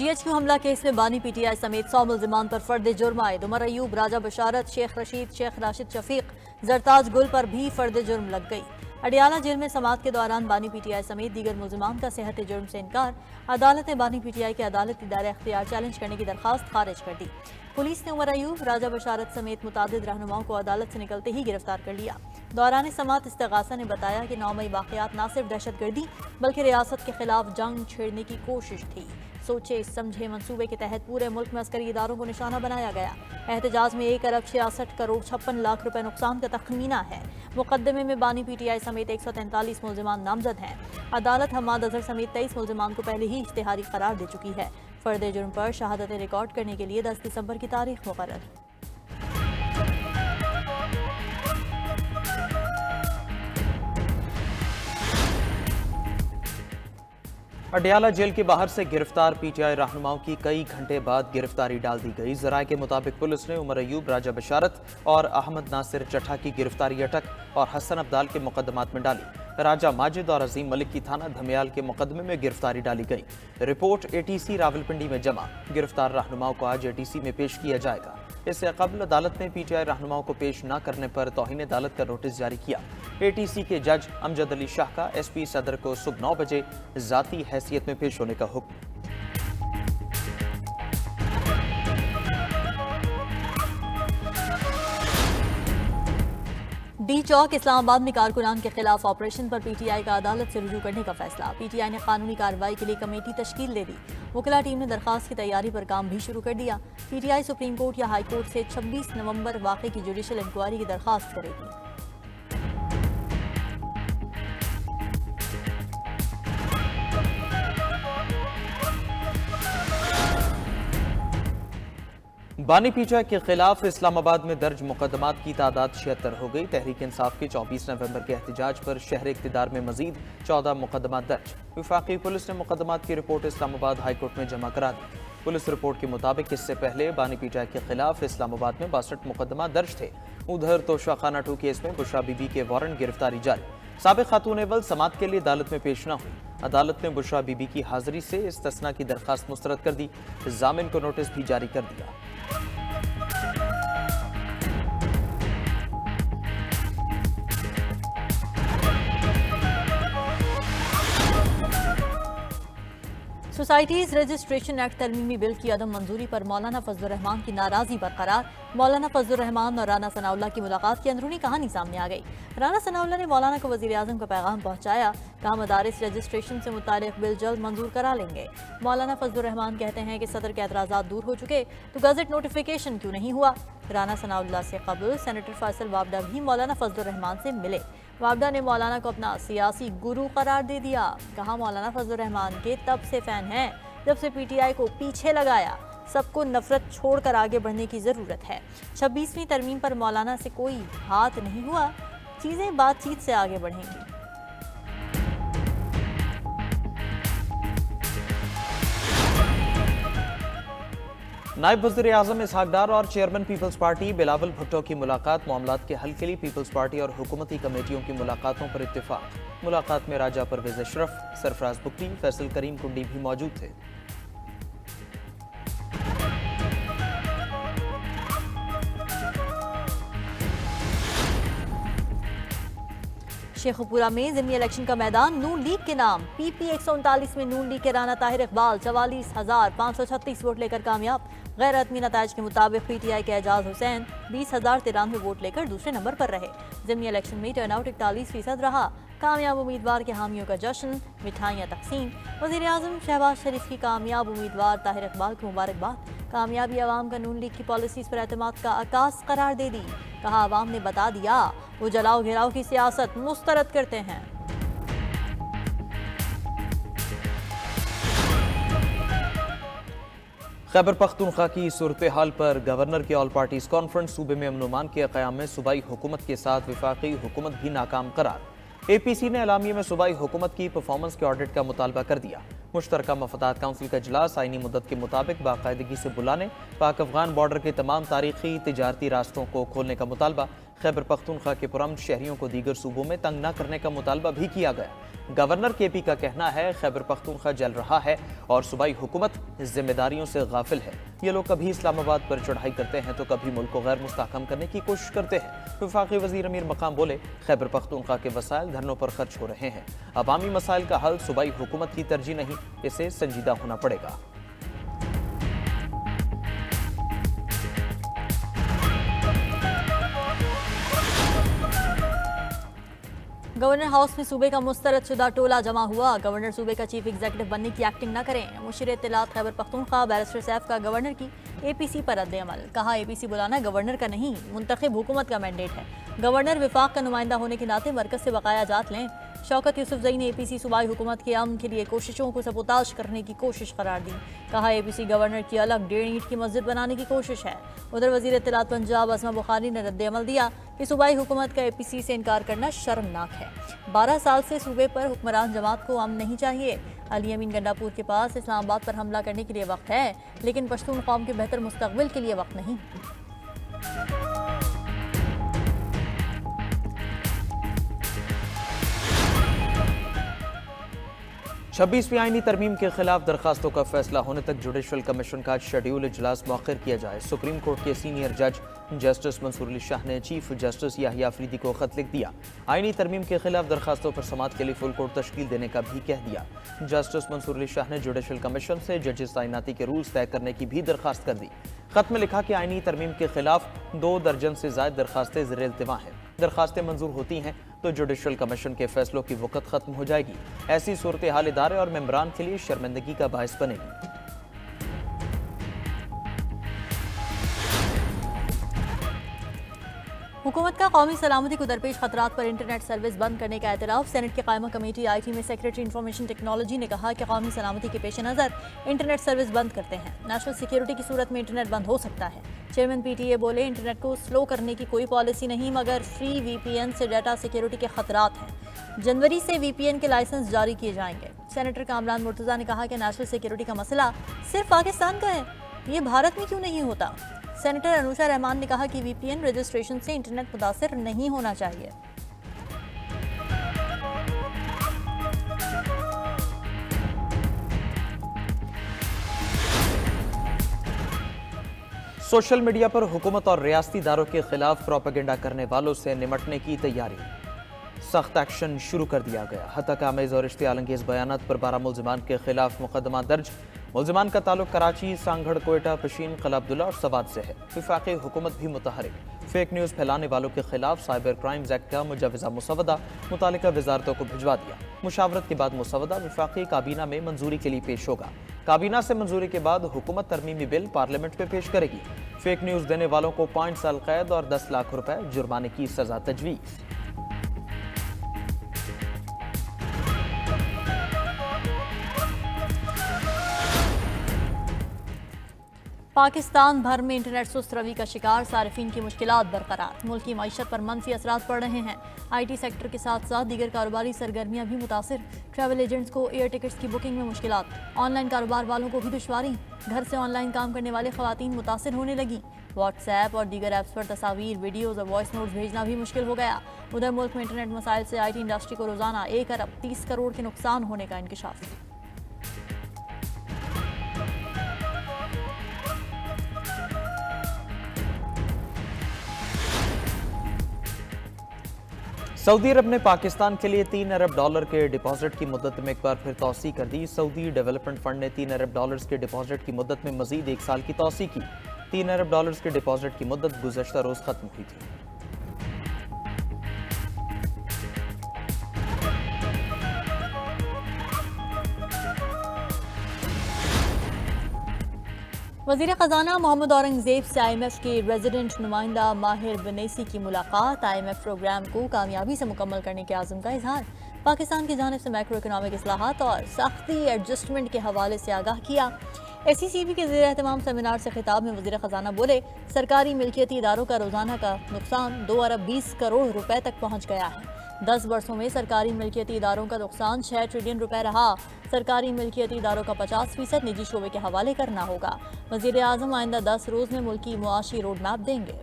GHQ हमला case में बानी PTI समेत 100 मुल्जिमान पर फर्द जुर्म आयद। उमर अयूब, राजा बशारत, शेख रशीद, शेख राशिद शफीक, जरताज गुल पर भी फर्द जुर्म लग गई। अडियाला जेल में समात के दौरान बानी PTI समेत दीगर मुल्जिमान का सेहत जुर्म से इनकार। अदालत ने बानी PTI के अदालती दायरे अख्तियार चैलेंज करने की दरखास्त खारिज कर दी। पुलिस ने उमर अयूब, राजा बशारत समेत मुतादिद रहनुमाओं को अदालत से निकलते ही गिरफ्तार कर लिया। दौरान समात इस्तिगासा ने बताया कि 9 मई वाक़यात न सिर्फ दहशतगर्दी बल्कि रियासत के खिलाफ जंग छेड़ने की कोशिश थी। सोचे समझे मंसूबे के तहत पूरे मुल्क में अस्करी इदारों को निशाना बनाया गया। एहतजाज में 1 अरब 66 करोड़ 56 लाख रुपए नुकसान का तखमीना है। मुकदमे में बानी PTI समेत 143 मुल्जिमान नामजद हैं। अदालत हम्माद अजहर समेत 23 मुल्जिमान को पहले ही इश्तिहारी करार दे चुकी है। फर्द जुर्म पर शहादतें रिकॉर्ड करने के लिए 10 दिसंबर की तारीख मुकर्रर। अडियाला जेल के बाहर से गिरफ्तार PTI रहनुमाओं की कई घंटे बाद गिरफ्तारी डाल दी गई। जराये के मुताबिक पुलिस ने उमर अयूब, राजा बशारत और अहमद नासिर चट्ठा की गिरफ्तारी अटक और हसन अब्दाल के मुकदमात में डाली। राजा माजिद और अजीम मलिक की थाना धमियाल के मुकदमे में गिरफ्तारी डाली गई। रिपोर्ट ATC रावलपिंडी में जमा। गिरफ्तार रहनुमाओं को आज ATC में पेश किया जाएगा। इससे कबल अदालत ने PTI रहनुमाओं को पेश न करने पर तौहीन अदालत का नोटिस जारी किया। ATC के जज अमजद अली शाह का SP सदर को सुबह 9 बजे जाती हैसियत में पेश होने का हुक्म। डी चौक इस्लामाबाद में कारकुनान के खिलाफ ऑपरेशन पर PTI का अदालत से रुजू करने का फैसला। PTI ने कानूनी कार्रवाई के लिए कमेटी तश्कील दे दी। वकीला टीम ने दरखास्त की तैयारी पर काम भी शुरू कर दिया। PTI सुप्रीम कोर्ट या हाई कोर्ट से 26 नवंबर वाक़े की जुडिशल इंक्वायरी की दरखास्त करेगी। बानी PTI के खिलाफ इस्लामाबाद में दर्ज मुकदमात की तादाद 76 हो गई। तहरीक इंसाफ के 24 नवंबर के एहतजाज पर शहर इक़्तिदार में मजीद 14 मुकदमात दर्ज। वफाकी पुलिस ने मुकदमात की रिपोर्ट इस्लामाबाद हाई कोर्ट में जमा करा दी। पुलिस रिपोर्ट के मुताबिक इससे पहले बानी PTI के खिलाफ इस्लामाबाद में 62 मुकदमा दर्ज थे। उधर तोशा खाना 2 केस में बुशरा बीबी के वारंट गिरफ्तारी जारी। साबिक खातून अव्वल समात के लिए अदालत में पेश न हुई। अदालत ने बुशरा बीबी की हाजिरी से इस्तिस्ना की दरखास्त मुस्तरद कर दी। जामिन को नोटिस भी जारी कर दिया। सोसाइटीज रजिस्ट्रेशन एक्ट तरमीमी बिल की अदम मंजूरी पर मौलाना फजलुर रहमान की नाराजगी बरकरार। मौलाना फजलुर रहमान और राना सनाउल्लाह की मुलाकात की अंदरूनी कहानी सामने आ गई। राना सनाउल्लाह ने मौलाना को वजीर आजम का पैगाम पहुंचाया। कहा मदारिस रजिस्ट्रेशन से मुताल्लिक बिल जल्द मंजूर करा लेंगे। मौलाना फजलुर रहमान कहते हैं कि सदर के एतराज़ात दूर हो चुके तो गजट नोटिफिकेशन क्यों नहीं हुआ। राना सनाउल्लाह से कबल सेनेटर फैसल वाबडा भी मौलाना फजलुर रहमान से मिले। वाबडा ने मौलाना को अपना सियासी गुरु करार दे दिया। कहा मौलाना फजलुर रहमान के तब से फैन हैं जब से PTI को पीछे लगाया। सबको नफरत छोड़कर आगे बढ़ने की ज़रूरत है। 26वीं तरमीम पर मौलाना से कोई हाथ नहीं हुआ। चीज़ें बातचीत से आगे बढ़ेंगी। नायब वज़ीर आज़म इसहाक डार और chairman peoples party Bilawal Bhutto की मुलाकात। मामलात के हल के लिए पीपल्स पार्टी और हुकूमती कमेटियों की मुलाकातों पर इत्तेफाक। मुलाकात में राजा परवेज अशरफ, सरफराज बुकटी, फैसल करीम कुंडी भी मौजूद थे। शेखुपुरा में ज़िमनी इलेक्शन का मैदान नून लीग के नाम। PP 139 में नून लीग के राना ताहिर इकबाल 44,536 वोट लेकर कामयाब। गैर हतमी नताइज के मुताबिक PTI के एजाज हुसैन 20,093 वोट लेकर दूसरे नंबर पर रहे। ज़िमनी इलेक्शन में टर्नआउट 41% रहा। कामयाब उम्मीदवार के हामियों का जश्न, मिठाइयाँ तकसीम। वज़ीर आज़म शहबाज शरीफ की कामयाब उम्मीदवार ताहिर इकबाल को मुबारकबाद। कामयाबी आवाम का नून लीग की पॉलिसीज़ पर एतमाद का आकाश करार दे दी। कहा आवाम ने बता दिया वो जलाओ घेराव की सियासत मुस्तरद करते हैं। खैबर पख्तूनख्वा की सूरत हाल पर गवर्नर की ऑल पार्टीज कॉन्फ्रेंस। सूबे में अमन-ओ-अमान के क़याम में सूबाई हुकूमत के साथ वफाकी हुकूमत भी नाकाम करार। APC ने एलामिया में सूबाई हुकूमत की परफॉर्मेंस के ऑडिट का मुतालबा कर दिया। मुश्तरका मफादात काउंसिल का इजलास आईनी मुद्दत के मुताबिक बाकायदगी से बुलाने, पाक अफगान बॉर्डर के तमाम तारीखी तिजारती रास्तों को खोलने का मुतालबा। खैबर पख्तूनख्वा के पुरअमन शहरियों को दीगर सूबों में तंग न करने का मुतालबा भी किया गया। गवर्नर केपी का कहना है खैबर पख्तूनख्वा जल रहा है और सूबाई हुकूमत जिम्मेदारियों से गाफिल है। ये लोग कभी इस्लामाबाद पर चढ़ाई करते हैं तो कभी मुल्क को गैर मुस्तहकम करने की कोशिश करते हैं। वफाकी वजीर अमीर मकाम बोले, खैबर पख्तूनख्वा के वसाइल धरनों पर खर्च हो रहे हैं। अवामी मसाइल का हल सूबाई हुकूमत की तरजीह नहीं, इसे संजीदा होना पड़ेगा। गवर्नर हाउस में सूबे का मुस्तरद शुदा टोला जमा हुआ। गवर्नर सूबे का चीफ एग्जीक्यूटिव बनने की एक्टिंग न करें। मुशीर इत्तलात खैबर पख्तूनख्वा बैरिस्टर सैफ का गवर्नर की एपीसी पर रद्द-ए-अमल। कहा, एपीसी बुलाना गवर्नर का नहीं, मुंतखब हुकूमत का मैंडेट है। गवर्नर विफाक का नुमाइंदा होने के नाते मरकज से बकाया जात लें। शौकत यूसुफजई ने एपीसी सूबाई हुकूमत के अमन के लिए कोशिशों को सबोताज करने की कोशिश करार दी। कहा, एपीसी गवर्नर की अलग 1.5 ईंट की मस्जिद बनाने की कोशिश है। उधर वजीर इत्तलात पंजाब असमा बुखारी ने रद्द-ए-अमल दिया कि सूबाई हुकूमत का एपीसी से इनकार करना शर्मनाक है। 12 साल से सूबे पर हुक्मरान जमात को अमन नहीं चाहिए। अली अमीन गंडापुर के पास इस्लामाबाद पर हमला करने के लिए वक्त है, लेकिन पश्तून कौम के बेहतर मुस्तकबिल के लिए वक्त नहीं। 26वीं आईनी तरमीम के खिलाफ दरखास्तों का फैसला होने तक जुडिशल कमीशन का शेड्यूल इजलास मौखर किया जाए। सुप्रीम कोर्ट के सीनियर जज जस्टिस मंसूर अली शाह ने चीफ जस्टिस याहिया अफरीदी को खत लिख दिया। आईनी तरमीम के खिलाफ दरखास्तों पर समाअत के लिए फुल कोर्ट तश्कील देने का भी कह दिया। जस्टिस मंसूर अली शाह ने जुडिशल कमीशन से जजेस तैनाती के रूल्स तय करने की भी दरखास्त कर दी। खत में लिखा कि आईनी तरमीम के खिलाफ 2 दर्जन से ज्यादा दरखास्तें ज़ेर इल्तिमा हैं। दरखास्तें मंजूर होती हैं तो जुडिशल कमीशन के फैसलों की वक़्त खत्म हो जाएगी। ऐसी सूरत हाल इदारे और मेंबरान के लिए शर्मिंदगी का बायस बनेगी। हुकूमत का कौमी सलामती को दरपेश खतरात पर इंटरनेट सर्विस बंद करने का एतराफ़। सेनेट की कायमा कमेटी IT में सेक्रेटरी इंफॉर्मेशन टेक्नोलॉजी ने कहा कि कौमी सलामती के पेश नज़र इंटरनेट सर्विस बंद करते हैं। नेशनल सिक्योरिटी की सूरत में इंटरनेट बंद हो सकता है। चेयरमैन PTA बोले, इंटरनेट को स्लो करने की कोई पॉलिसी नहीं, मगर फ्री VPN से डाटा सिक्योरिटी के खतरात हैं। जनवरी से VPN के लाइसेंस जारी किए जाएंगे। सेनेटर कामरान मुर्तज़ा ने कहा कि नेशनल सिक्योरिटी का मसला सिर्फ पाकिस्तान का है, ये भारत में क्यों नहीं होता। सेनेटर अनुषा रहमान ने कहा कि VPN रजिस्ट्रेशन से इंटरनेट मुतासिर नहीं होना चाहिए। सोशल मीडिया पर हुकूमत और रियासती इदारों के खिलाफ प्रोपेगेंडा करने वालों से निमटने की तैयारी। सख्त एक्शन शुरू कर दिया गया। हतक आमेज और इश्तियाल अंगेज बयानात पर 12 मुलजिमान के खिलाफ मुकदमा दर्ज। मुलजिमान का ताल्लुक कराची, सांगड़, कोयटा, पशीन, कला अब्दुल्ला और सवाद से है। वफाकी हुकूमत भी मुतहरिक। फेक न्यूज़ फैलाने वालों के खिलाफ साइबर क्राइम्स एक्ट का मुजवजा मुसवदा मुतालिका वजारतों को भिजवा दिया। मुशावरत के बाद मुसवदा वफाकी काबीना में मंजूरी के लिए पेश होगा। काबीना से मंजूरी के बाद हुकूमत तरमीमी बिल पार्लियामेंट में पेश करेगी। फेक न्यूज़ देने वालों को 5 साल कैद और 10 लाख रुपए जुर्माने की सजा तजवीज़। पाकिस्तान भर में इंटरनेट सुस्त रवि का शिकार, सार्फिन की मुश्किलात बरकरार। मुल्क की मईशत पर मनफी असरात पड़ रहे हैं। IT सेक्टर के साथ साथ दीगर कारोबारी सरगर्मियां भी मुतासिर। ट्रैवल एजेंट्स को एयर टिकट्स की बुकिंग में मुश्किलात। ऑनलाइन कारोबार वालों को भी दुश्वारी। घर से ऑनलाइन काम करने वाले खवातीन मुतासिर होने लगी। व्हाट्सएप और दीगर ऐप्स पर तस्वीर, वीडियोज़ और वॉइस नोट्स भेजना भी मुश्किल हो गया। उधर मुल्क में इंटरनेट मसाइल से IT इंडस्ट्री को रोजाना 1 अरब 30 करोड़ के नुकसान होने का इंकशाफ। सऊदी अरब ने पाकिस्तान के लिए $3 अरब के डिपॉजिट की मुद्दत में एक बार फिर तौसी कर दी। सऊदी डेवलपमेंट फंड ने $3 अरब के डिपॉजिट की मुद्दत में मजीद 1 साल की तौसी की। $3 अरब के डिपॉजिट की मुद्दत गुज़श्ता रोज खत्म हुई थी। वज़ीर ख़जाना मोहम्मद औरंगज़ेब से IMF के रेजिडेंट नुमाइंदा माहिर बनैसी की मुलाकात। IMF प्रोग्राम को कामयाबी से मुकम्मल करने के आज़म का इजहार। पाकिस्तान की जानिब से मैक्रो इकनॉमिक इस्लाहात और सख्ती एडजस्टमेंट के हवाले से आगाह किया। SECB के ज़ेर एहतमाम सेमिनार से खिताब में वज़ीर ख़जाना बोले, सरकारी मिल्कियती इदारों का रोज़ाना का नुकसान 2 अरब 20 करोड़ रुपए तक पहुँच गया है। 10 वर्षों में सरकारी मिल्कियती इदारों का नुकसान 6 ट्रिलियन रुपए रहा। सरकारी मिल्कियती इदारों का 50% निजी शोबे के हवाले करना होगा। वज़ीर आज़म आइंदा 10 रोज़ में मुल्की मुआशी रोड मैप देंगे।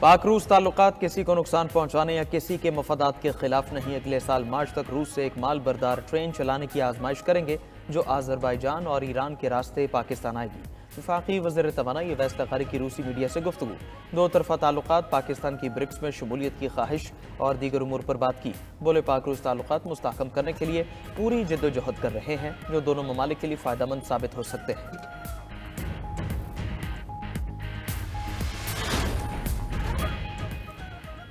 पाक रूस ताल्लुकात किसी को नुकसान पहुंचाने या किसी के मफादात के खिलाफ नहीं। अगले साल मार्च तक रूस से एक माल बरदार ट्रेन चलाने की आजमाइश करेंगे जो आज़रबाईजान और ईरान के रास्ते पाकिस्तान आएगी। वफाकी वज़ीर तवानाई अवैस लखारी की रूसी मीडिया से गुफ्तगू। दो तरफा ताल्लुकात, पाकिस्तान की ब्रिक्स में शमूलियत की ख्वाहिश और दीगर उमूर पर बात की। बोले पाक रूस ताल्लुकात मुस्तहकम करने के लिए पूरी जद्दोजहद कर रहे हैं जो दोनों ममालिक के लिए फ़ायदेमंद साबित हो सकते हैं।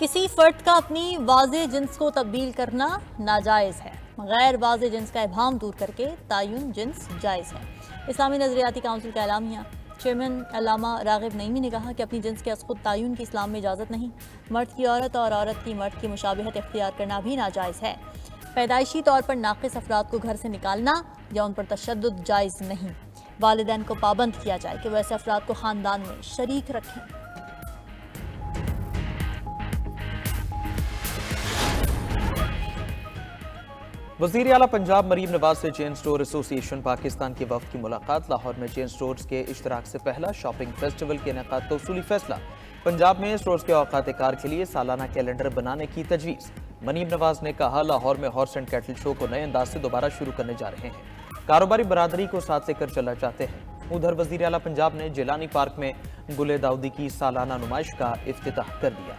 किसी फर्द का अपनी वाज़े जिन्स को तब्दील करना नाजायज़ है। गैर वाज़े जिन्स का इबहम दूर करके तायुन जिन्स जायज़ है। इस्लामी नज़रियाती काउंसिल का एलामिया। चेयरमैन अल्लामा रागिब नईमी ने कहा कि अपनी जिन्स के खुद तायुन की इस्लाम में इजाज़त नहीं। मर्द की औरत और औरत की मर्द की मुशाबिहत इख्तियार करना भी नाजायज़ है। पैदाइशी तौर पर नाक़िस अफराद को घर से निकालना या उन पर तशद्दुद जायज़ नहीं। वालिदैन को पाबंद किया जाए कि वैसे अफराद को ख़ानदान में शरीक रखें। वज़ीर आला पंजाब मरीम नवाज से चेन स्टोर एसोसिएशन पाकिस्तान के वफ़द की मुलाकात। लाहौर में चेन स्टोर्स के इश्तराक से पहला शॉपिंग फेस्टिवल के इनेकाद का उसूली फैसला। पंजाब में स्टोर्स के औकात कार के लिए सालाना कैलेंडर बनाने की तजवीज़। मरीम नवाज ने कहा लाहौर में हॉर्स एंड कैटल शो को नए अंदाज से दोबारा शुरू करने जा रहे हैं। कारोबारी बरादरी को साथ लेकर चलना चाहते हैं। उधर वज़ीर आला पंजाब ने जिलानी पार्क में गुले दाऊदी की सालाना नुमाइश का इफ्तिताह कर दिया।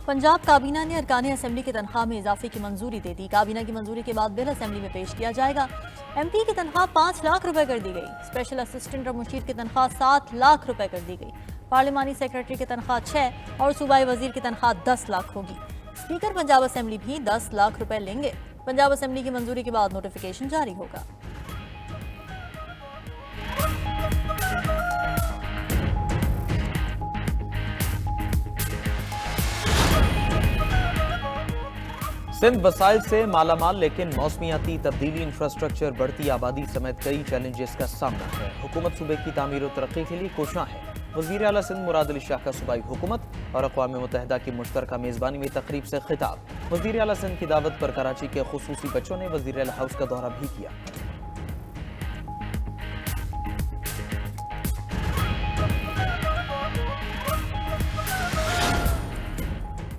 पंजाब काबीना ने अरकान असेंबली की तनख्वाह में इजाफे की मंजूरी दे दी। काबीना की मंजूरी के बाद बिल असेंबली में पेश किया जाएगा। MP की तनख्वाह 5 लाख रुपए कर दी गई। स्पेशल असिस्टेंट और मुशीर की तनख्वाह 7 लाख रुपए कर दी गई। पार्लिमानी सेक्रेटरी की तनख्वाह 6 और सूबाई वजीर की तनख्वाह 10 लाख होगी। स्पीकर पंजाब असेंबली भी 10 लाख रुपए लेंगे। पंजाब असेंबली की मंजूरी के बाद नोटिफिकेशन जारी होगा। सिंध वसाइल से मालामाल, लेकिन मौसमियाती तब्दीली, इंफ्रास्ट्रक्चर, बढ़ती आबादी समेत कई चैलेंजेस का सामना है। हुकूमत सूबे की तामीर और तरक्की के लिए कोशां है। वज़ीर आला सिंध मुराद अली शाह का सूबाई हुकूमत और अक़वाम मुत्तहिदा की मुश्तरका मेज़बानी में तकरीब से खिताब। वज़ीर आला सिंध की दावत पर कराची के खुसूसी बच्चों ने वज़ीर आला हाउस का दौरा भी किया।